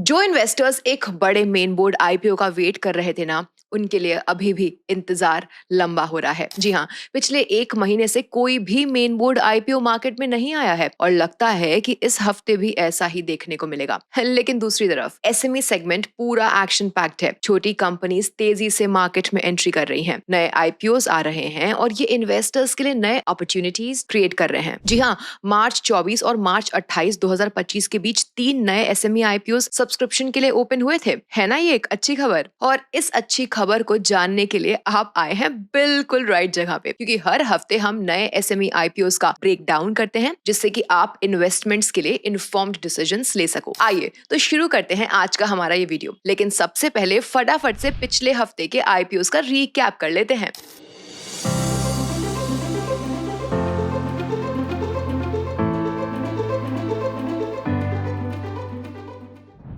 जो इन्वेस्टर्स एक बड़े मेन बोर्ड आईपीओ का वेट कर रहे थे ना, उनके लिए अभी भी इंतजार लंबा हो रहा है। जी हाँ, पिछले एक महीने से कोई भी मेन बोर्ड आईपीओ मार्केट में नहीं आया है और लगता है कि इस हफ्ते भी ऐसा ही देखने को मिलेगा। लेकिन दूसरी तरफ एसएमई सेगमेंट पूरा एक्शन पैक्ड है। छोटी कंपनीज तेजी से मार्केट में एंट्री कर रही हैं, नए आईपीओस आ रहे हैं और ये इन्वेस्टर्स के लिए नए अपॉर्चुनिटीज क्रिएट कर रहे हैं। जी हाँ, मार्च 24 और मार्च 28 2025 के बीच 3 नए एसएमई आईपीओस सब्सक्रिप्शन के लिए ओपन हुए थे। है ना ये एक अच्छी खबर? और इस अच्छी खबर को जानने के लिए आप आए हैं बिल्कुल राइट जगह पे, क्योंकि हर हफ्ते हम नए एसएमई आईपीओस का ब्रेक डाउन करते हैं जिससे कि आप इन्वेस्टमेंट्स के लिए इन्फॉर्म्ड डिसीजंस ले सको। आइए तो शुरू करते हैं आज का हमारा ये वीडियो, लेकिन सबसे पहले फटाफट से पिछले हफ्ते के आईपीओस का रीकैप कर लेते हैं।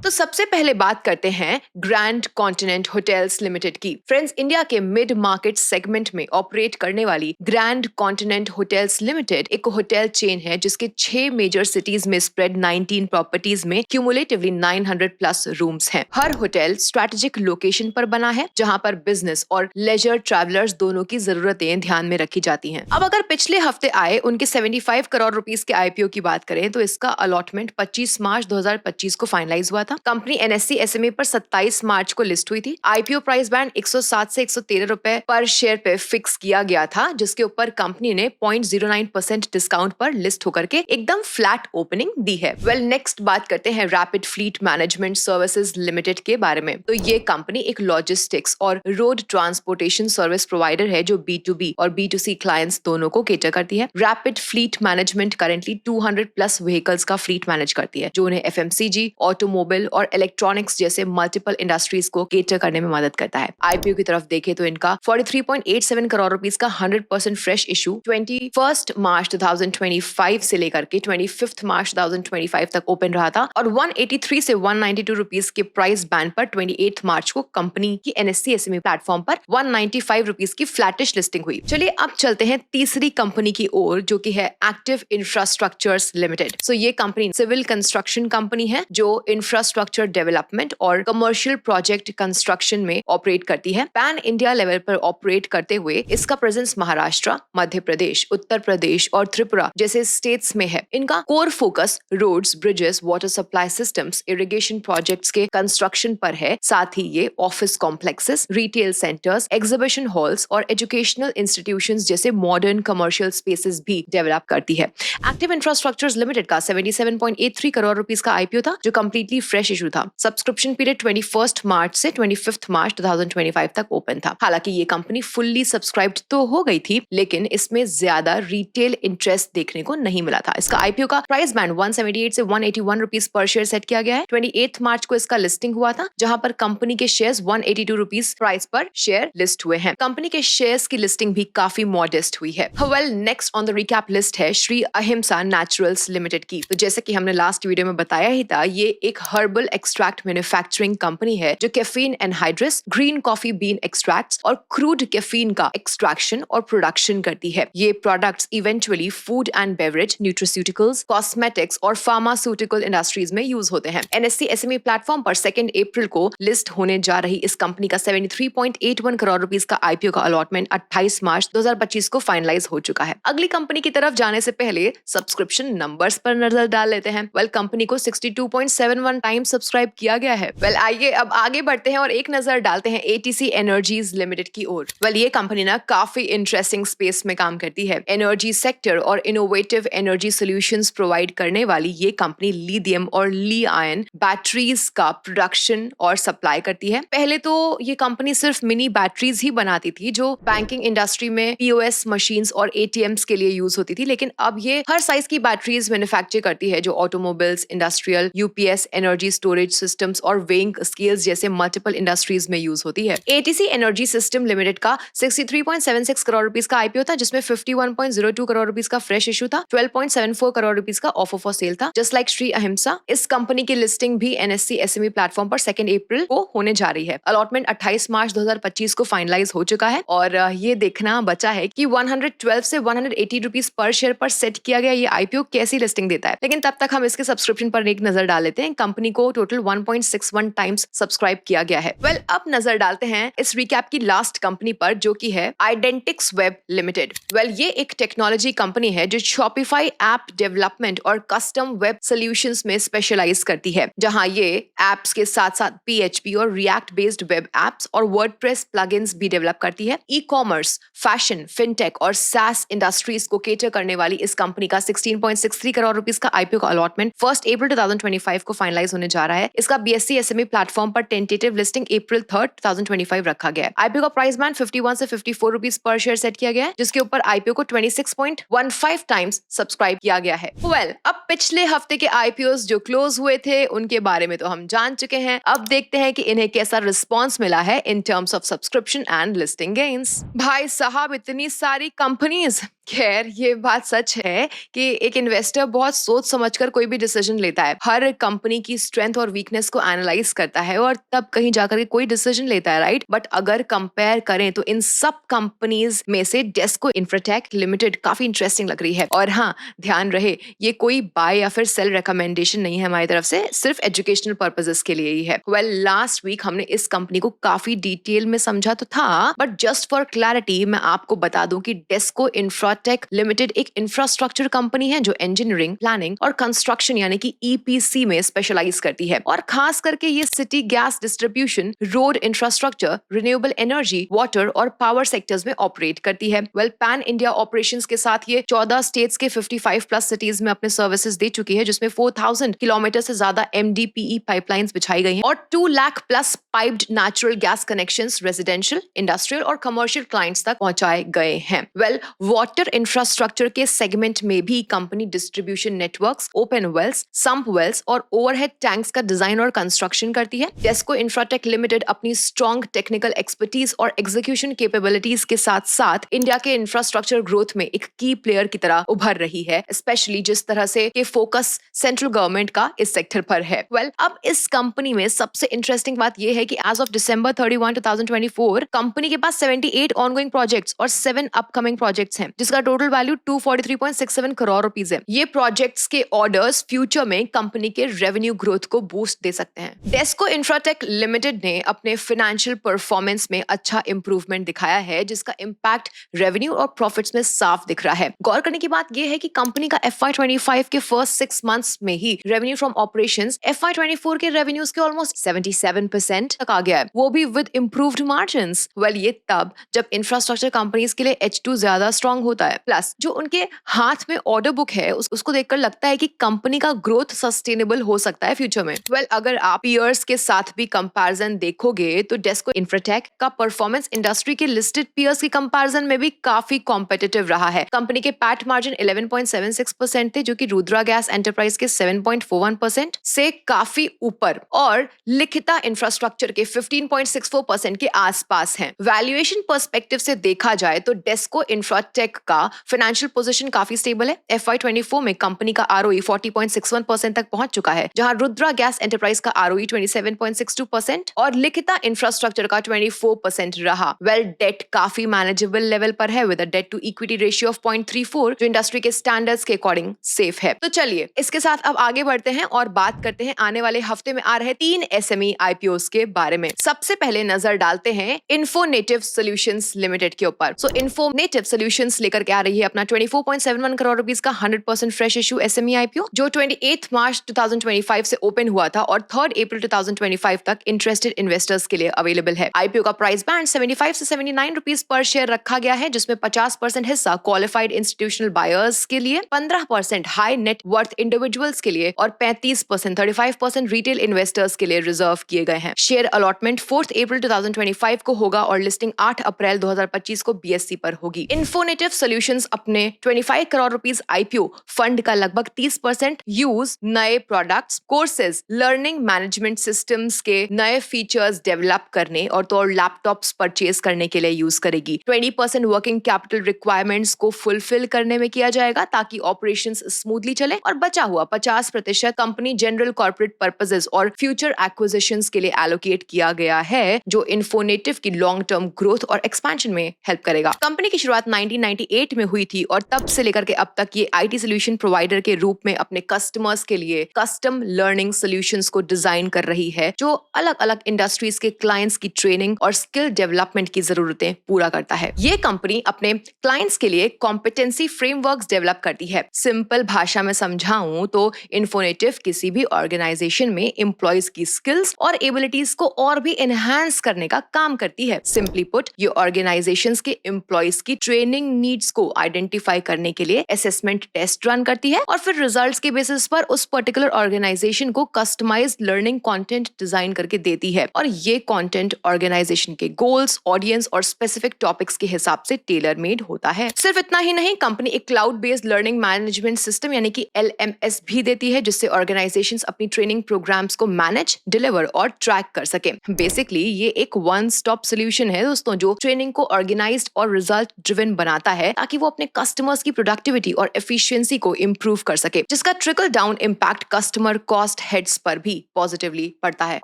तो सबसे पहले बात करते हैं ग्रैंड कॉन्टिनेंट होटल्स लिमिटेड की। फ्रेंड्स, इंडिया के मिड मार्केट सेगमेंट में ऑपरेट करने वाली ग्रैंड कॉन्टिनेंट होटल्स लिमिटेड एक होटल चेन है जिसके 6 मेजर सिटीज में स्प्रेड 19 प्रॉपर्टीज में क्यूमुलेटिवली 900 प्लस रूम्स हैं। हर होटल स्ट्रेटेजिक लोकेशन पर बना है जहां पर बिजनेस और लेजर ट्रैवलर्स दोनों की जरूरतें ध्यान में रखी जाती हैं। अब अगर पिछले हफ्ते आए उनके 75 करोड़ रुपीस के आईपीओ की बात करें तो इसका अलॉटमेंट 25 मार्च 2025 को फाइनलाइज हुआ था। कंपनी एनएससी एसएमए पर 27 मार्च को लिस्ट हुई थी। आईपीओ प्राइस बैंड 107 से 113 रुपए पर शेयर पे फिक्स किया गया था, जिसके ऊपर कंपनी ने 0.09% डिस्काउंट पर लिस्ट होकर के एकदम फ्लैट ओपनिंग दी है। नेक्स्ट बात करते हैं rapid fleet management services limited के बारे में। तो ये कंपनी एक लॉजिस्टिक्स और रोड ट्रांसपोर्टेशन सर्विस प्रोवाइडर है जो B2B और B2C क्लाइंट्स दोनों को केटर करती है। Rapid fleet management currently 200 plus vehicles का फ्लीट मैनेज करती है जो उन्हें एफएमसीजी, ऑटोमोबाइल और इलेक्ट्रॉनिक्स जैसे मल्टीपल इंडस्ट्रीज को केटर करने में मदद करता है। आईपीओ की तरफ देखें तो इनका 43.87 करोड़ रुपीस का 100% फ्रेश इशू 21 मार्च 2025 से लेकर के 25 मार्च 2025 तक ओपन रहा था और 183 से 192 रुपीस के प्राइस बैंड पर 28 मार्च को कंपनी की एनएससी एसएमई प्लेटफॉर्म पर 195 रुपीस की फ्लैटिश लिस्टिंग हुई। चलिए अब चलते हैं तीसरी कंपनी की ओर जो कि है एक्टिव इंफ्रास्ट्रक्चर्स लिमिटेड। सो ये कंपनी सिविल कंस्ट्रक्शन कंपनी है जो इंफ्रास्ट्रक्चर डेवलपमेंट और कमर्शियल प्रोजेक्ट कंस्ट्रक्शन में ऑपरेट करती है। पैन इंडिया लेवल पर ऑपरेट करते हुए इसका प्रेजेंस महाराष्ट्र, मध्य प्रदेश, उत्तर प्रदेश और त्रिपुरा जैसे स्टेट्स में है। इनका core focus roads, bridges, water supply systems, irrigation projects के कंस्ट्रक्शन पर है। साथ ही ये office complexes, retail centres, exhibition halls और एजुकेशनल इंस्टीट्यूशंस जैसे मॉडर्न कमर्शियल स्पेसेस भी डेवलप करती है। एक्टिव इंफ्रास्ट्रक्चर्स लिमिटेड का 77.83 करोड़ रुपीस का आईपीओ था जो कंप्लीटली फ्रेश इशू था। सब्सक्रिप्शन पीरियड 21 मार्च से 25 मार्च 2025 तक ओपन था। हालांकि ये कंपनी फुल्ली सब्सक्राइब्ड तो हो गई थी, लेकिन इसमें ज्यादा रिटेल इंटरेस्ट देखने को नहीं मिला था। इसका आईपीओ का प्राइस बैंड 178 से 181 रुपीस पर शेयर सेट किया गया है। 28 मार्च को इसका लिस्टिंग हुआ था, जहां पर कंपनी के शेयर्स 182 रुपीस प्राइस पर शेयर लिस्ट हुए हैं। कंपनी के शेयर्स की लिस्टिंग भी काफी मॉडेस्ट हुई है। Next on the recap list है श्री अहिंसा नेचुरल्स लिमिटेड की। तो जैसे कि हमने लास्ट वीडियो में बताया ही था, ये एक हर्बल एक्सट्रैक्ट मैन्युफैक्चरिंग कंपनी है जो caffeine anhydrous, green coffee bean extracts और क्रूड कैफीन का एक्सट्रैक्शन और प्रोडक्शन करती है। ये products eventually food and beverage, nutraceuticals, cosmetics और फार्मास्यूटिकल इंडस्ट्रीज में यूज होते हैं। एनएससी एसएमई प्लेटफॉर्म पर 2 अप्रैल को लिस्ट होने जा रही इस कंपनी का 73.81 करोड़ रुपीस का आईपीओ का अलॉटमेंट 28 मार्च 2025 को फाइनलाइज हो चुका है। अगली कंपनी की तरफ जाने से पहले सब्सक्रिप्शन नंबर्स पर नजर डाल लेते हैं। कंपनी को 62.71 टाइम्स सब्सक्राइब किया गया है। आइए अब आगे बढ़ते हैं और एक नजर डालते हैं एटीसी एनर्जीज लिमिटेड की ओर। ये कंपनी ना काफी इंटरेस्टिंग स्पेस में काम करती है। एनर्जी सेक्टर और इनोवेटिव एनर्जी सॉल्यूशंस प्रोवाइड करने वाली ये कंपनी लिथियम और ली आयन बैटरीज का प्रोडक्शन और सप्लाई करती है। पहले तो ये कंपनी सिर्फ मिनी बैटरीज ही बनाती थी जो बैंकिंग इंडस्ट्री में पीओएस मशीन्स और एटीएम्स के लिए यूज होती थी, लेकिन अब ये हर साइज की बैटरीज मैन्युफैक्चर करती है जो automobiles, industrial, UPS, energy storage systems और वेइंग स्केल्स जैसे मल्टीपल इंडस्ट्रीज में यूज होती है। एटीसी एनर्जी सिस्टम लिमिटेड का 63.76 करोड़ रुपीस का आईपीओ था, जिसमें 51.02 करोड़ रुपीस का फ्रेश इशू था, 12.74 करोड़ रुपीस का ऑफर फॉर सेल था। जस्ट लाइक श्री अहिंसा, इस कंपनी की लिस्टिंग भी एनएससी एसएमई प्लेटफॉर्म पर 2 अप्रैल को होने जा रही है। अलॉटमेंट 28 मार्च 2025 को फाइनलाइज हो चुका है और ये देखना बचा है कि 112 से 180 रुपीस पर शेयर पर सेट किया गया ये आईपीओ कैसी लिस्टिंग देता है। लेकिन तब तक हम इसके सब्सक्रिप्शन पर एक नजर डाल लेते हैं। कंपनी को को टोटल 1.61 टाइम्स सब्सक्राइब किया गया है। वेल, अब नजर डालते हैं इस रिकैप की लास्ट कंपनी पर, जो की है आइडेंटिक्स वेब लिमिटेड। वेल, ये एक टेक्नोलॉजी कंपनी है जो शॉपिफाई ऐप डेवलपमेंट और कस्टम वेब सॉल्यूशंस में स्पेशलाइज करती है, जहां ये एप्स के साथ साथ PHP और रिएक्ट बेस्ड वेब एप्स और वर्डप्रेस प्लगइन्स भी डेवलप करती है। ई कॉमर्स, फैशन, फिनटेक और SaaS इंडस्ट्रीज को केटर करने वाली इस कंपनी का 16.63 करोड़ रुपीस का IPO का अलॉटमेंट 1 अप्रैल 2025 को फाइनलाइज होने जा रहा है। इसका BSE SME प्लेटफॉर्म पर टेंटेटिव लिस्टिंग अप्रैल 3, 2025 रखा गया है। IPO का प्राइस बैंड 51 से 54 रुपीस पर शेयर सेट किया गया है, जिसके ऊपर IPO को 26.15 टाइम्स सब्सक्राइब किया गया है। वेल, अब पिछले हफ्ते के IPOs जो क्लोज हुए थे उनके बारे में तो हम जान चुके हैं। अब देखते हैं कि इन्हें कैसा रिस्पॉन्स मिला है in terms of subscription and listing gains. भाई साहब, इतनी सारी कंपनीज। खैर, ये बात सच है कि एक इन्वेस्टर बहुत सोच समझकर कोई भी डिसीजन लेता है। हर कंपनी की स्ट्रेंथ और वीकनेस को एनालाइज करता है और तब कहीं जाकर के कोई डिसीजन लेता है, राइट। बट अगर कंपेयर करें तो इन सब कंपनीज में से डेस्को इंफ्राटेक लिमिटेड काफी इंटरेस्टिंग लग रही है। और हाँ, ध्यान रहे, ये कोई बाय या फिर सेल रिकमेंडेशन नहीं है हमारी तरफ से, सिर्फ एजुकेशनल पर्पसेस के लिए ही है। वेल, लास्ट वीक हमने इस कंपनी को काफी डिटेल में समझा तो था, बट जस्ट फॉर क्लैरिटी मैं आपको बता दूं कि डेस्को इंफ्राटेक लिमिटेड एक इंफ्रास्ट्रक्चर कंपनी है जो इंजीनियरिंग, प्लानिंग और कंस्ट्रक्शन यानी कि EPC में स्पेशलाइज करती है। और खास करके ये city gas distribution, road infrastructure, renewable energy, water और पावर सेक्टर्स में ऑपरेट करती है। वेल, पैन इंडिया ऑपरेशंस के साथ ये 14 स्टेट्स के 55 प्लस सिटीज में अपने सर्विसेज दे चुकी है, जिसमें 4000 किलोमीटर से ज्यादा MDPE पाइपलाइंस बिछाई गई हैं और 2 lakh plus piped natural gas connections residential, industrial और कमर्शियल क्लाइंट्स तक पहुंचाए गए हैं। वेल, वाटर इंफ्रास्ट्रक्चर के सेगमेंट में भी company distribution networks, open wells, sump wells और ओवरहेड टैंक्स का डिजाइन और कंस्ट्रक्शन करती है। डेस्को इंफ्राटेक लिमिटेड अपनी स्ट्रॉन्ग टेक्निकल एक्सपर्टीज और एग्जीक्यूशन कैपेबिलिटीज के साथ साथ इंडिया के इंफ्रास्ट्रक्चर ग्रोथ में एक की प्लेयर की तरह उभर रही है, स्पेशली जिस तरह से के फोकस सेंट्रल गवर्नमेंट का इस सेक्टर पर है। वेल, अब इस कंपनी में सबसे इंटरेस्टिंग बात यह है कि एज ऑफ December 31, 2024 कंपनी के पास 78 ऑनगोइंग प्रोजेक्ट्स और 7 अपकमिंग प्रोजेक्ट्स हैं, जिसका टोटल वैल्यू 243.67 करोड़ रुपीस है। ये प्रोजेक्ट्स के ऑर्डर्स फ्यूचर में कंपनी के रेवेन्यू ग्रोथ को बूस्ट दे सकते हैं। डेस्को इंफ्राटेक लिमिटेड ने अपने फाइनेंशियल परफॉर्मेंस में अच्छा इंप्रूवमेंट दिखाया है, जिसका इंपैक्ट रेवेन्यू और प्रॉफिट्स में साफ दिख रहा है। गौर करने की बात यह है कि कंपनी का FY25 के फर्स्ट 6 मंथ्स में ही रेवेन्यू फ्रॉम ऑपरेशंस FY24 के रेवेन्यूज के ऑलमोस्ट 77% तक आ गया है, वो भी विद इंप्रूव्ड मार्जिन्स। वेल, ये तब जब इंफ्रास्ट्रक्चर कंपनीज के लिए H2 ज्यादा स्ट्रॉन्ग होता है, प्लस जो उनके हाथ में ऑर्डर बुक है उसको देखकर लगता है कि कंपनी का ग्रोथ सस्टेनेबल हो सकता है फ्यूचर में। वेल, अगर आप पीयर्स के साथ भी कंपैरिजन देखोगे तो डेस्को इंफ्राटेक का परफॉर्मेंस इंडस्ट्री के लिस्टेड पीयर्स के कंपैरिजन में भी काफी कॉम्पिटिटिव रहा है। कंपनी के पैट मार्जिन 11.76% थे, जो कि रुद्रा गैस एंटरप्राइज के 7.41% से काफी ऊपर और लिखिता इंफ्रास्ट्रक्चर के 15.64% के आसपास हैं। वैल्यूएशन पर्सपेक्टिव से देखा जाए तो डेस्को इंफ्राटेक का फाइनेंशियल पोजीशन काफी स्टेबल है। FY24 में कंपनी का ROE 40.61% तक पहुंच चुका है, जहां रुद्रा गैस एंटरप्राइज का ROE 27.62% और लिखिता इंफ्रास्ट्रक्चर का 24% रहा। वेल, डेट काफी मैनेजेबल लेवल पर है with a debt to equity ratio of 0.34, जो इंडस्ट्री के स्टैंडर्ड्स के अकॉर्डिंग सेफ है। तो चलिए इसके साथ अब आगे बढ़ते हैं और बात करते हैं आने वाले हफ्ते में आ रहे 3 SME IPOs के बारे में। सबसे पहले नजर डालते हैं इन्फोनेटिव सॉल्यूशंस लिमिटेड के ऊपर। सो इन्फोनेटिव सॉल्यूशंस लेकर के आ रही है अपना 24.71 करोड़ रुपीस का 100% फ्रेश इशू SME IPO, जो 28 मार्च 2025 से ओपन हुआ था और 3 अप्रैल 2025 तक इंटरेस्टेड इन्वेस्टर्स के लिए अवेलेबल है। IPO का प्राइस बैंड 75 से 79 रुपीस पर शेयर रखा गया है, जिसमें 50% हिस्सा क्वालिफाइड इंस्टीट्यूशनल बायर्स के लिए, 15% हाई नेट वर्थ इंडिविजुअल्स के लिए और 35% रिटेल इन्वेस्टर्स के लिए रिजर्व किए गए हैं। शेयर अलॉटमेंट 4 अप्रैल 2025 को होगा और लिस्टिंग 8 अप्रैल 2025 को BSE पर होगी। इन्फोनेटिव सॉल्यूशंस अपने 25 करोड़ रुपीस IPO फंड का लगभग 30% यूज नए products, courses, learning management systems के नए फीचर्स डेवलप करने और तो लैपटॉप्स परचेज करने के लिए यूज करेगी। 20% वर्किंग कैपिटल रिक्वायरमेंट्स को फुलफिल करने में किया जाएगा ताकि ऑपरेशंस स्मूथली चले और बचा हुआ 50% कंपनी जनरल कॉर्पोरेट पर्पसेस और फ्यूचर एक्विजिशंस के लिए एलोकेट किया गया है, जो इन्फोनेटिव की लॉन्ग टर्म ग्रोथ और एक्सपेंशन में हेल्प करेगा। कंपनी की शुरुआत 1998 में हुई थी और तब से लेकर के अब तक ये IT सोल्यूशन प्रोवाइडर के रूप में अपने कस्टमर्स के लिए कस्टम लर्निंग सॉल्यूशंस को डिजाइन कर रही है जो अलग अलग इंडस्ट्रीज के क्लाइंट्स की ट्रेनिंग और स्किल डेवलपमेंट की जरूरतें पूरा करता है। ये कंपनी अपने क्लाइंट्स के लिए कॉम्पिटेंसी फ्रेमवर्क्स डेवलप करती है। सिंपल भाषा में समझाऊं तो इन्फोनेटिव किसी भी ऑर्गेनाइजेशन में एम्प्लॉयज की स्किल्स और एबिलिटीज को और भी एनहांस करने का काम करती है। सिंपली पुट, ये ऑर्गेनाइजेशंस के एम्प्लॉयज की ट्रेनिंग नीड्स को आइडेंटिफाई करने के लिए असेसमेंट टेस्ट रन करती है और फिर रिजल्ट्स के बेसिस पर उस पर्टिकुलर ऑर्गेनाइजेशन को कस्टमाइज्ड लर्निंग कंटेंट डिजाइन करके देती है और ये कंटेंट ऑर्गेनाइजेशन के गोल्स, ऑडियंस और स्पेसिफिक टॉपिक्स के हिसाब से टेलर मेड होता है। सिर्फ इतना ही नहीं, कंपनी एक cloud based learning management system यानी कि LMS भी देती है जिससे ऑर्गेनाइजेशंस अपनी ट्रेनिंग प्रोग्राम्स को मैनेज, डिलीवर और ट्रैक कर सके। बेसिकली ये एक वन स्टॉप सोल्यूशन है दोस्तों जो ट्रेनिंग को ऑर्गेनाइज्ड और रिजल्ट ड्रिवन बनाता है ताकि वो अपने कस्टमर्स की प्रोडक्टिविटी और एफिशिएंसी को इंप्रूव कर सके, जिसका trickle down impact customer cost heads पर भी पॉजिटिवली पड़ता है।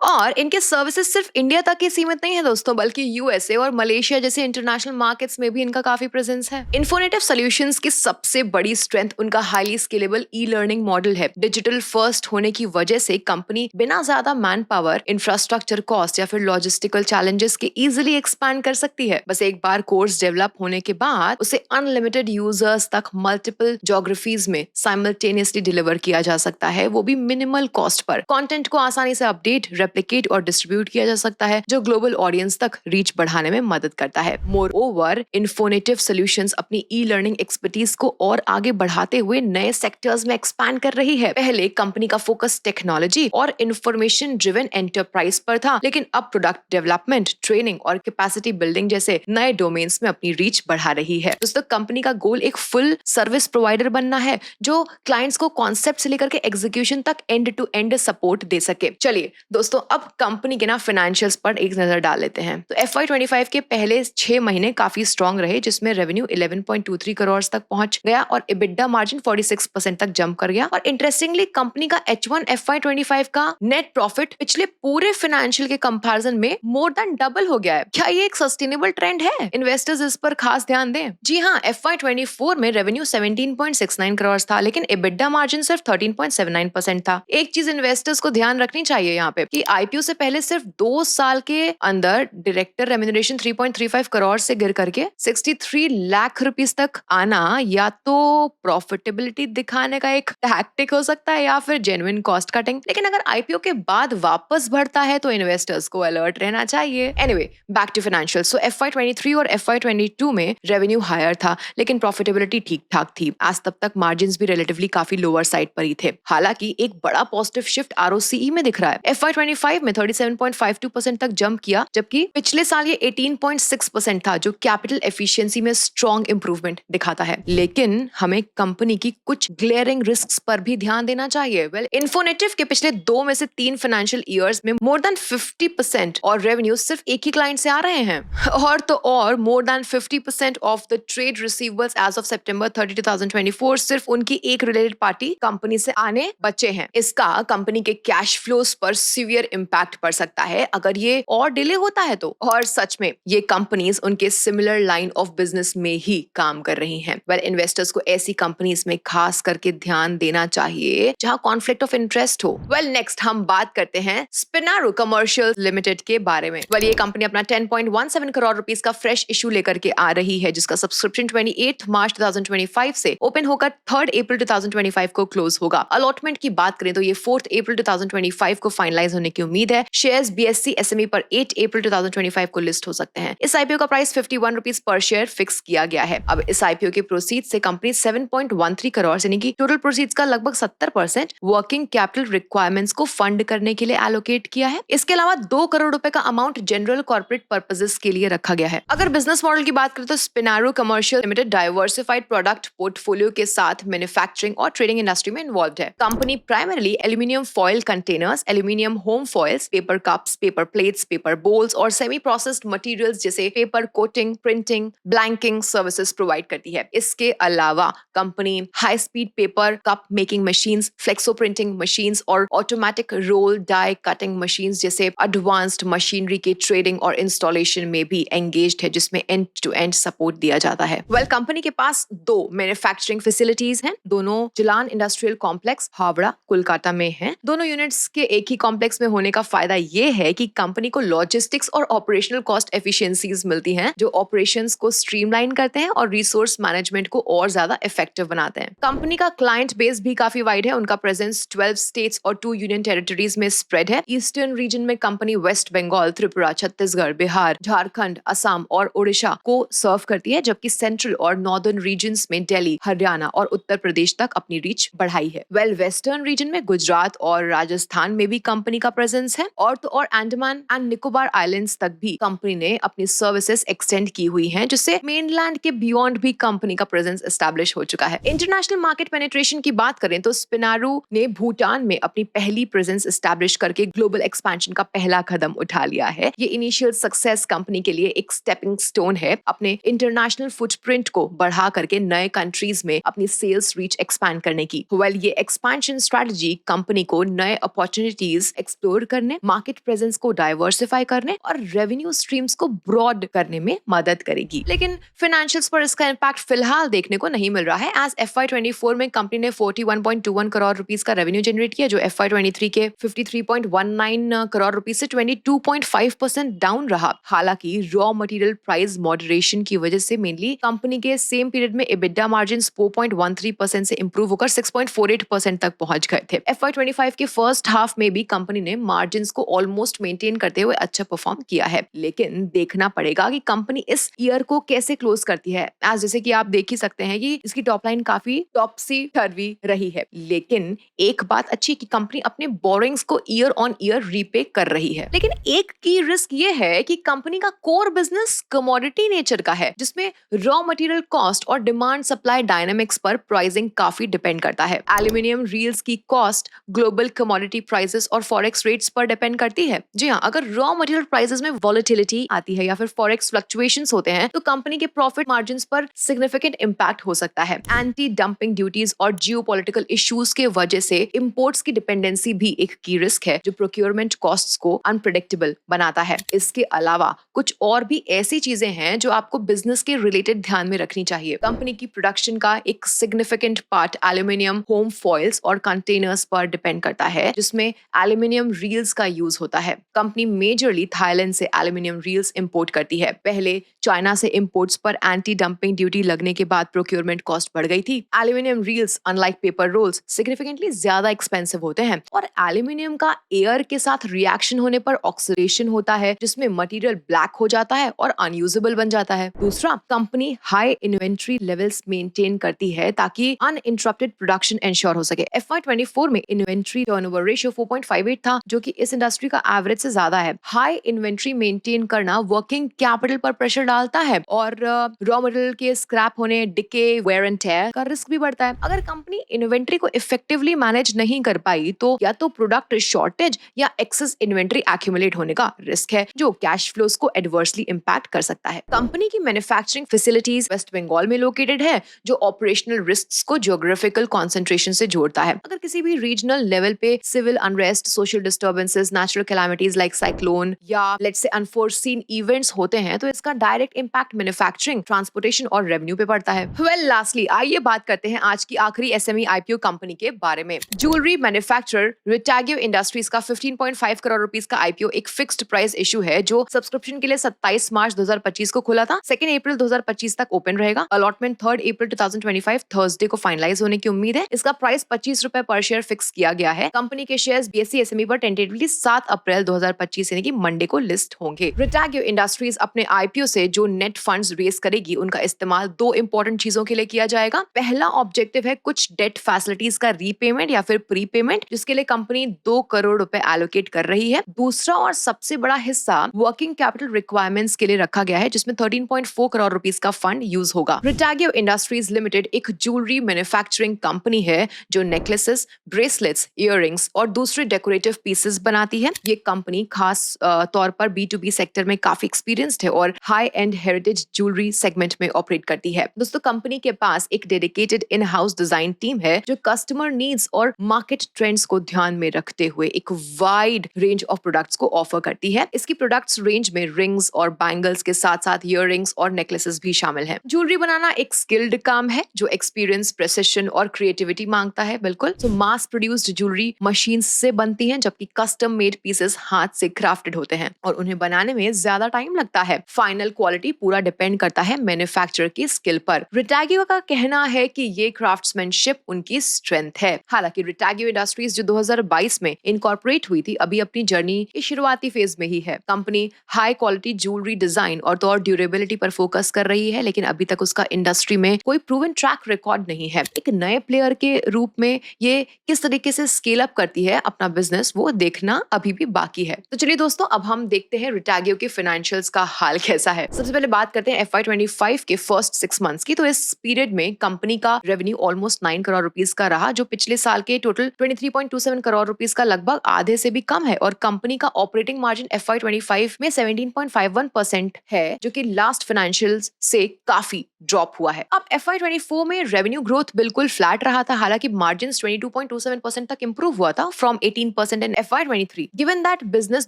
और इनके सर्विसेज सिर्फ इंडिया तक ही सीमित नहीं है दोस्तों, बल्कि USA और मलेशिया जैसे इंटरनेशनल मार्केट्स में भी इनका काफी प्रेजेंस है। इन्फोनेटिव सॉल्यूशंस की सबसे बड़ी स्ट्रेंथ उनका हाईली स्केलेबल ई-लर्निंग मॉडल है। डिजिटल फर्स्ट होने की वजह से कंपनी बिना ज्यादा मैन पावर, इंफ्रास्ट्रक्चर कॉस्ट या फिर लॉजिस्टिकल चैलेंजेस के इजीली एक्सपैंड कर सकती है। बस एक बार कोर्स डेवलप होने के बाद उसे अनलिमिटेड यूजर्स तक मल्टीपल ज्योग्राफीज में साइमल्टेनियसली डिलीवर किया जा सकता है, वो भी मिनिमल कॉस्ट पर। कंटेंट को आसानी से अपडेट, रेप्लिकेट और डिस्ट्रीब्यूट किया जा सकता है जो ग्लोबल ऑडियंस तक रीच बढ़ाने में मदद करता है। मोर ओवर, इन्फोनेटिव सॉल्यूशंस अपनी ई लर्निंग एक्सपर्टीज को और आगे बढ़ाते हुए नए सेक्टर्स में एक्सपैंड कर रही है। पहले कंपनी का फोकस टेक्नोलॉजी और इंफॉर्मेशन ड्रिवन एंटरप्राइज पर था, लेकिन अब प्रोडक्ट डेवलपमेंट, ट्रेनिंग और कैपेसिटी बिल्डिंग जैसे नए डोमेन्स में अपनी रीच बढ़ा रही है। दोस्तों, कंपनी का गोल एक फुल सर्विस प्रोवाइडर बनना है जो क्लाइंट्स को कॉन्सेप्ट से लेकर के एग्जीक्यूशन तक एंड टू एंड सपोर्ट दे सके। चलिए दोस्तों, अब कंपनी के फाइनेंशियल्स पर एक नजर डाल लेते हैं। तो FY25 के पहले 6 महीने काफी स्ट्रॉन्ग रहे, जिसमें रेवेन्यू 11.23 करोड़ तक पहुंच गया और EBITDA मार्जिन 46% तक जंप कर गया। और इंटरेस्टिंगली, कंपनी का H1 FY25 का नेट प्रॉफिट पिछले पूरे फाइनेंशियल के कंपैरिजन में मोर देन डबल हो गया है। क्या ये एक सस्टेनेबल ट्रेंड है? इन्वेस्टर्स इस पर खास ध्यान दें। जी हाँ, FY24 में रेवेन्यू 17.69 करोड़ था, लेकिन EBITDA मार्जिन सिर्फ 13.79% था। एक चीज इन्वेस्टर्स को ध्यान रखनी चाहिए यहाँ पे कि IPO से पहले सिर्फ 2 साल के अंदर डायरेक्टर रेम्यूनरेशन 3.35 करोड़ से गिर करके 63 लाख रुपीस तक आना या तो प्रॉफिटेबिलिटी दिखाने का एक टैक्टिक हो सकता है या फिर जेन्युइन कॉस्ट कटिंग। लेकिन अगर IPO के बाद वापस बढ़ता है तो इन्वेस्टर्स को अलर्ट रहना चाहिए। Anyway, back to financial. So FY23 और FY22 में रेवेन्यू हायर था, लेकिन प्रॉफिटेबिलिटी ठीक ठाक थी। आज तब तक मार्जिन भी रिलेटिवली काफी लोअर साइड पर ही थे। हालांकि एक बड़ा पॉजिटिव शिफ्ट ROCE में दिख रहा है। FY25 में 37.52% तक जंप किया, जबकि पिछले साल ये 18.6% था, जो कैपिटल एफिशिएंसी में स्ट्रॉन्ग इंप्रूवमेंट दिखाता है। लेकिन हमें कंपनी की कुछ ग्लेयरिंग रिस्क्स पर भी ध्यान देना चाहिए। इन्फोनेटिव के पिछले 2 में से 3 फाइनेंशियल ईयर्स में मोर देन 50% और रेवेन्यू सिर्फ एक ही क्लाइंट से आ रहे हैं। और तो और more than 50% of the trade receivables as of September 30, 2024 सिर्फ उनकी एक रिलेटेड पार्टी कंपनी से आने बचे हैं। इसका कंपनी के कैश फ्लोस पर सीवियर इम्पैक्ट पड़ सकता है अगर ये और डिले होता है तो। और सच में ये कंपनीज उनके सिमिलर लाइन ऑफ बिजनेस में ही काम कर रही हैं। इन्वेस्टर्स को ऐसी कंपनीज में खास करके ध्यान देना चाहिए जहां कॉन्फ्लिक्ट ऑफ इंटरेस्ट हो। नेक्स्ट हम बात करते हैं स्पिनारो कमर्शियल लिमिटेड के बारे में। ये कंपनी अपना 10.17 करोड़ रुपीस का फ्रेश इशू लेकर के आ रही है, जिसका सब्सक्रिप्शन 28 मार्च 2025 से ओपन होकर 3 अप्रैल 2025 को क्लोज होगा। अलॉटमेंट की बात करें तो ये 4 अप्रैल 2025 को फाइनलाइज होने की उम्मीद है। शेयर्स BSE SME पर 8 अप्रैल 2025 को लिस्ट हो सकते हैं। इस IPO का प्राइस 51 रुपीस पर शेयर फिक्स किया गया है। अब इस IPO के प्रोसीड से कंपनी 7.13 करोड़ यानी कि टोटल प्रोसीड्स का लगभग 70% वर्किंग कैपिटल रिक्वायरमेंट्स को फंड करने के लिए एलोकेट किया है। इसके अलावा 2 करोड़ रुपए का अमाउंट जनरल कॉर्पोरेट पर्पसेस के लिए रखा गया है। अगर बिजनेस मॉडल की बात करें तो Spinaro commercial limited diversified product portfolio के साथ मैन्युफैक्चरिंग और ट्रेडिंग इंडस्ट्री में इन्वॉल्व है। Company primarily aluminium foil containers, aluminium home foils, paper cups, paper plates, paper bowls और सेमी प्रोसेस्ड मटेरियल्स जैसे paper coating, printing, blanking services provide करती है। इसके अलावा company high speed paper cup making machines, flexo printing machines और automatic roll die cutting machines जैसे advanced machinery के trading और इंस्टॉलेशन में भी एंगेज्ड है, जिसमें एंड टू एंड सपोर्ट दिया जाता है। कंपनी के पास 2 मैन्युफैक्चरिंग फैसिलिटीज हैं, दोनों जिलान इंडस्ट्रियल कॉम्प्लेक्स हावड़ा कोलकाता में हैं। दोनों यूनिट्स के एक ही कॉम्प्लेक्स में होने का फायदा ये है कि कंपनी को लॉजिस्टिक्स और ऑपरेशनल कॉस्ट एफिशिएंसीज मिलती हैं, जो ऑपरेशंस को स्ट्रीमलाइन करते हैं और रिसोर्स मैनेजमेंट को और ज्यादा इफेक्टिव बनाते हैं। कंपनी का क्लाइंट बेस भी काफी वाइड है। उनका प्रेजेंस 12 स्टेट्स और 2 यूनियन टेरिटरीज में स्प्रेड है। ईस्टर्न रीजन में कंपनी वेस्ट बंगाल, त्रिपुरा, छत्तीसगढ़, बिहार, झारखंड, असम और ओडिशा को सर्व करती है, जबकि सेंट्रल और नॉर्दर्न रीजन्स में दिल्ली, हरियाणा और उत्तर प्रदेश तक अपनी रीच बढ़ाई है। वेस्टर्न रीजन में गुजरात और राजस्थान में भी कंपनी का प्रेजेंस है, और तो और अंडमान एंड निकोबार आइलैंड्स तक भी कंपनी ने अपनी सर्विसेज एक्सटेंड की हुई हैं, जिससे मेनलैंड के बियॉन्ड भी कंपनी का प्रेजेंस एस्टैब्लिश हो चुका है। इंटरनेशनल मार्केट पेनिट्रेशन की बात करें तो स्पिनारू ने भूटान में अपनी पहली प्रेजेंस एस्टैब्लिश करके ग्लोबल एक्सपेंशन का पहला कदम उठा लिया है। ये इनिशियल सक्सेस कंपनी के लिए एक स्टेपिंग स्टोन है अपने इंटरनेशनल फुटप्रिंट को बढ़ा करके नए कंट्रीज में अपनी सेल्स रीच एक्सपैंड करने की। ये एक्सपेंशन स्ट्रेटजी कंपनी को नए अपॉर्चुनिटीज एक्सप्लोर करने, मार्केट प्रेजेंस को डाइवर्सिफाई करने और रेवेन्यू स्ट्रीम्स को ब्रॉड करने में मदद करेगी। लेकिन फाइनेंशियल्स पर इसका इम्पैक्ट फिलहाल देखने को नहीं मिल रहा है। एज FY24 में कंपनी ने 41.21 करोड़ रुपीस का रेवेन्यू जनरेट किया, जो FY23 के 53.19 करोड़ रुपीस से 22.5% डाउन रहा। हालांकि रॉ मटेरियल प्राइस मॉडरेशन की वजह से मेनली कंपनी के सेम पीरियड में EBITDA मार्जिन 4.13% से इंप्रूव होकर 6.48% तक पहुंच गए थे। FY25 के फर्स्ट हाफ में भी कंपनी ने मार्जिन को ऑलमोस्ट मेंटेन करते हुए अच्छा परफॉर्म किया है। लेकिन देखना पड़ेगा कि कंपनी इस ईयर को कैसे क्लोज करती है। एज जैसे कि आप देख ही सकते हैं कि इसकी टॉप लाइन काफी टॉपसी टर्वी रही है। लेकिन एक बात अच्छी कि कंपनी अपने बोरिंग्स को ईयर ऑन ईयर रीपे कर रही है। लेकिन एक की रिस्क ये है कि कंपनी का कोर बिजनेस कमोडिटी नेचर का है, जिसमें रॉ मटेरियल कॉस्ट और डिमांड सप्लाई डायनामिक्स पर प्राइसिंग काफी डिपेंड करता है। एल्यूमिनियम रील्स की कॉस्ट ग्लोबल कमोडिटी प्राइसेस और फॉरेक्स रेट्स पर डिपेंड करती है। जी हाँ, अगर रॉ मटेरियल प्राइसेस में वॉलेटिलिटी आती है या फिर फॉरेक्स फ्लक्चुएशंस होते हैं तो कंपनी के प्रॉफिट मार्जिन्स पर सिग्निफिकेंट इंपैक्ट हो सकता है। एंटी डंपिंग ड्यूटीज और जियोपॉलिटिकल इश्यूज के वजह से इंपोर्ट्स की डिपेंडेंसी भी एक की रिस्क है, जो प्रोक्योरमेंट कॉस्ट्स को अनप्रेडिक्टेबल बनाता है। इसके अलावा कुछ और भी ऐसी चीजें हैं जो आपको बिजनेस के रिलेटेड ध्यान में रखनी चाहिए। कंपनी की प्रोडक्शन का एक significant part aluminium home foils और कंटेनर्स पर डिपेंड करता है, जिसमें एल्यूमिनियम रील्स का यूज होता है। कंपनी मेजरली थाईलैंड से एल्यूमिनियम रील्स इंपोर्ट करती है। पहले चाइना से इंपोर्ट्स पर एंटी डंपिंग ड्यूटी लगने के बाद प्रोक्योरमेंट कॉस्ट बढ़ गई थी। Aluminium reels unlike paper roles significantly ज्यादा एक्सपेंसिव होते हैं, और एल्यूमिनियम का एयर के साथ रिएक्शन होने पर ऑक्सीडेशन होता है, जिसमें मटेरियल ब्लैक हो जाता है और अनयूजेबल बन जाता है। दूसरा, company high inventory levels maintain करती है ताकि अनइंटरप्टेड प्रोडक्शन इंश्योर हो सके। FY24 में इन्वेंट्री टर्नओवर रेशियो 4.58 था, जो कि इस इंडस्ट्री का एवरेज से ज्यादा है। हाई इन्वेंट्री मेंटेन करना वर्किंग कैपिटल पर प्रेशर डालता है और रॉ मटेरियल के स्क्रैप होने, डिके, वेयर एंड टेयर का रिस्क भी बढ़ता है। अगर कंपनी इन्वेंट्री को इफेक्टिवली मैनेज नहीं कर पाई तो या तो प्रोडक्ट शॉर्टेज या एक्सेस इन्वेंट्री एक्यूमुलेट होने का रिस्क है, जो कैश फ्लोस को एडवर्सली इंपैक्ट कर सकता है। कंपनी की मैन्युफैक्चरिंग फैसिलिटीज वेस्ट बंगाल में लोकेटेड है, जो ऑपरेशनल रिस्क्स को ज्योग्राफिकल कंसंट्रेशन से जोड़ता है। अगर किसी भी रीजनल लेवल पे civil unrest, social disturbances, natural calamities like cyclone या लेट्स से अनफोर्सीन इवेंट्स होते हैं तो इसका डायरेक्ट इंपैक्ट मैन्युफैक्चरिंग, ट्रांसपोर्टेशन और रेवेन्यू पे पड़ता है। लास्टली आइए बात करते हैं आज की आखिरी SME IPO कंपनी के बारे में। ज्वेलरी मैन्युफैक्चरर रिटागियो इंडस्ट्रीज का 15.5 करोड़ रुपीस का IPO एक फिक्स्ड प्राइस इशू है, जो सब्सक्रिप्शन के लिए 27 मार्च 2025 को खुला था। 2 अप्रैल 2025 तक ओपन रहेगा। अलॉटमेंट 3 अप्रैल 2025 थर्सडे को फाइनलाइज होने की उम्मीद है। इसका प्राइस 25 रुपए पर शेयर फिक्स किया गया है। कंपनी के शेयर्स BSE SME पर टेंटेटिवली 7 अप्रैल 2025 यानी कि मंडे को लिस्ट होंगे। रिटागियो इंडस्ट्रीज अपने IPO से जो नेट फंड्स रेज करेगी उनका इस्तेमाल 2 इंपॉर्टेंट चीजों के लिए किया जाएगा। पहला ऑब्जेक्टिव है कुछ डेट फैसिलिटीज का रीपेमेंट या फिर प्रीपेमेंट, जिसके लिए कंपनी 2 करोड़ रुपए एलोकेट कर रही है। दूसरा और सबसे बड़ा हिस्सा वर्किंग कैपिटल रिक्वायरमेंट्स के लिए रखा गया है, जिसमें 13.4 करोड़ रुपीस का फंड यूज होगा। रिटागियो इंडस्ट्रीज लिमिटेड एक ज्वेलरी मैन्युफैक्चरिंग कंपनी है जो नेकलेसेस, ब्रेसलेट्स, इयररिंग्स और दूसरे डेकोरेटिव पीसेस बनाती है। ये कंपनी खास तौर पर B2B सेक्टर में काफी एक्सपीरियंस्ड है और high and heritage jewellery segment में ऑपरेट करती है। दोस्तों, कंपनी के पास एक dedicated in house design team है जो कस्टमर नीड्स और मार्केट ट्रेंड्स को ध्यान में रखते हुए एक वाइड रेंज ऑफ प्रोडक्ट्स को ऑफर करती है। इसकी प्रोडक्ट्स रेंज में रिंग्स और बैंगल्स के साथ साथ ईयररिंग्स और नेकलेसेस भी शामिल हैं। ज्वेलरी बनाना एक स्किल्ड काम है जो एक्सपीरियंस, प्रिसिशन और क्रिएटिविटी मांगता है। बिल्कुल। तो मास प्रोड्यूस्ड ज्वेलरी मशीन से बनती हैं, जबकि कस्टम मेड पीसेस हाथ से क्राफ्टेड होते हैं और उन्हें बनाने में ज्यादा टाइम लगता है। फाइनल क्वालिटी पूरा डिपेंड करता है मैन्युफैक्चरर की स्किल पर। रिटागियो का कहना है कि ये क्राफ्ट्समैनशिप उनकी स्ट्रेंथ है। हालांकि रिटागियो इंडस्ट्रीज जो 2022 में इनकॉर्पोरेट हुई थी, अभी अपनी जर्नी के शुरुआती फेज में ही है। Company high quality jewellery design और ड्यूरेबिलिटी पर फोकस कर रही है, लेकिन अभी तक उसका इंडस्ट्री में कोई प्रूवन ट्रैक रिकॉर्ड नहीं है। एक नए प्लेयर के रूप में ये किस तरीके से स्केल अप करती है अपना बिजनेस, वो देखना अभी भी बाकी है। तो चलिए दोस्तों, अब हम देखते हैं रिटागियो के फाइनेंशियल्स का हाल कैसा है। सबसे पहले बात करते हैं FY25 के फर्स्ट 6 मंथ्स की। तो इस पीरियड में कंपनी का रेवेन्यू ऑलमोस्ट 9 करोड़ रुपीस का रहा, जो पिछले साल के टोटल 23.27 करोड़ रुपीस का लगभग आधे से भी कम है। और कंपनी का ऑपरेटिंग मार्जिन FY25 में 17.51% है, जो कि लास्ट फाइनेंशियल्स से काफी ड्रॉप हुआ है। अब FY24 में रेवेन्यू ग्रोथ बिल्कुल फ्लैट रहा था, हालांकि मार्जिन 22.27% तक इंप्रूव हुआ था from 18% in FY23। Given that business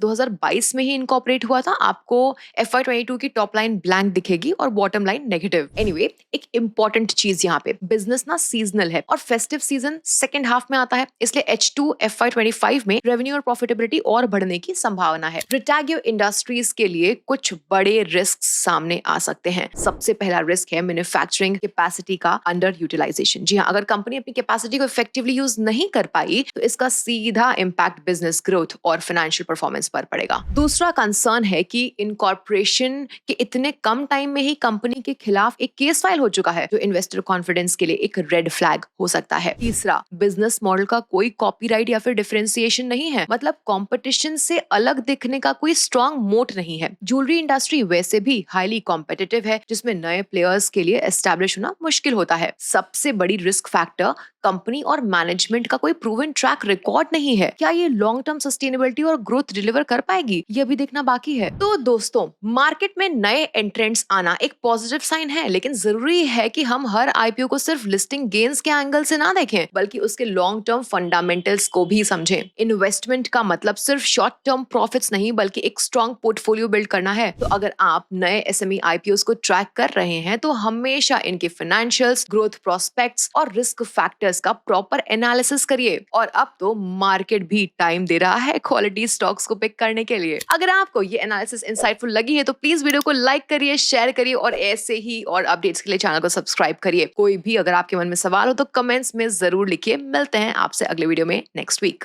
2022 में ही इनकॉर्पोरेट हुआ था, आपको FY22 की टॉप लाइन ब्लैंक दिखेगी और बॉटम लाइन नेगेटिव। एनीवे, एक इंपॉर्टेंट चीज यहाँ पे, बिजनेस ना सीजनल है और फेस्टिव सीजन सेकंड हाफ में आता है, इसलिए H2 FY25 में रेवेन्यू और प्रॉफिटेबिलिटी और बढ़ने की संभावना है। रिटागियो इंडस्ट्रीज के लिए कुछ बड़े रिस्क सामने आ सकते हैं। सबसे पहला रिस्क है मैन्युफैक्चरिंग कैपेसिटी का अंडर यूटिलाइजेशन। जी हाँ, अगर कंपनी अपनी कैपेसिटी को इफेक्टिवली यूज नहीं कर पाई तो इसका सीधा इम्पैक्ट बिजनेस ग्रोथ और फाइनेंशियल परफॉर्मेंस पर पड़ेगा। दूसरा कंसर्न है कि इनकॉर्पोरेशन के इतने कम टाइम में ही कंपनी के खिलाफ एक केस फाइल हो चुका है, जो इन्वेस्टर कॉन्फिडेंस के लिए एक रेड फ्लैग हो सकता है। तीसरा, बिजनेस मॉडल का कोई कॉपीराइट या फिर डिफरेंशिएशन नहीं है, मतलब कंपटीशन से अलग दिखने का कोई स्ट्रॉन्ग मोट नहीं है। ज्वेलरी इंडस्ट्री वैसे भी हाईली कॉम्पिटिटिव है, जिसमें नए प्लेयर्स के लिए एस्टैब्लिश होना मुश्किल होता है। सबसे बड़ी रिस्क फैक्टर कंपनी और मैनेजमेंट का कोई प्रूवन ट्रैक रिकॉर्ड नहीं है। क्या ये लॉन्ग टर्म सस्टेनेबिलिटी और ग्रोथ डिलीवर कर पाएगी, ये भी देखना बाकी है। तो दोस्तों, मार्केट में नए एंट्रेंट्स आना एक पॉजिटिव साइन है, लेकिन जरूरी है कि हम हर आईपीओ को सिर्फ लिस्टिंग गेन्स के एंगल से ना देखें, बल्कि उसके लॉन्ग टर्म फंडामेंटल्स को भी समझें। इन्वेस्टमेंट का मतलब सिर्फ शॉर्ट टर्म प्रॉफिट्स नहीं, बल्कि एक स्ट्रॉन्ग पोर्टफोलियो बिल्ड करना है। तो अगर आप नए एसएमई आईपीओस को ट्रैक कर रहे हैं, तो हमेशा इनके फाइनेंशियल्स, ग्रोथ प्रोस्पेक्ट्स और रिस्क फैक्टर्स का प्रॉपर एनालिसिस करिए। और अब तो मार्केट भी टाइम दे रहा है क्वालिटी स्टॉक्स को पिक करने के लिए। अगर आपको ये एनालिसिस इंसाइटफुल लगी है तो प्लीज वीडियो को लाइक करिए, शेयर करिए और ऐसे ही और अपडेट्स के लिए चैनल को सब्सक्राइब करिए। कोई भी अगर आपके मन में सवाल हो तो कमेंट्स में जरूर लिखिए। मिलते हैं आपसे अगले वीडियो में next week.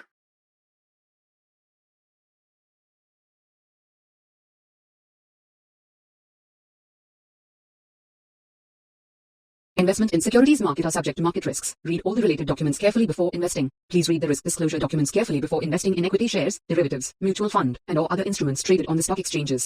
Investment in securities market are subject to market risks. Read all the related documents carefully before investing. Please read the risk disclosure documents carefully before investing in equity shares, derivatives, mutual fund, and or other instruments traded on the stock exchanges.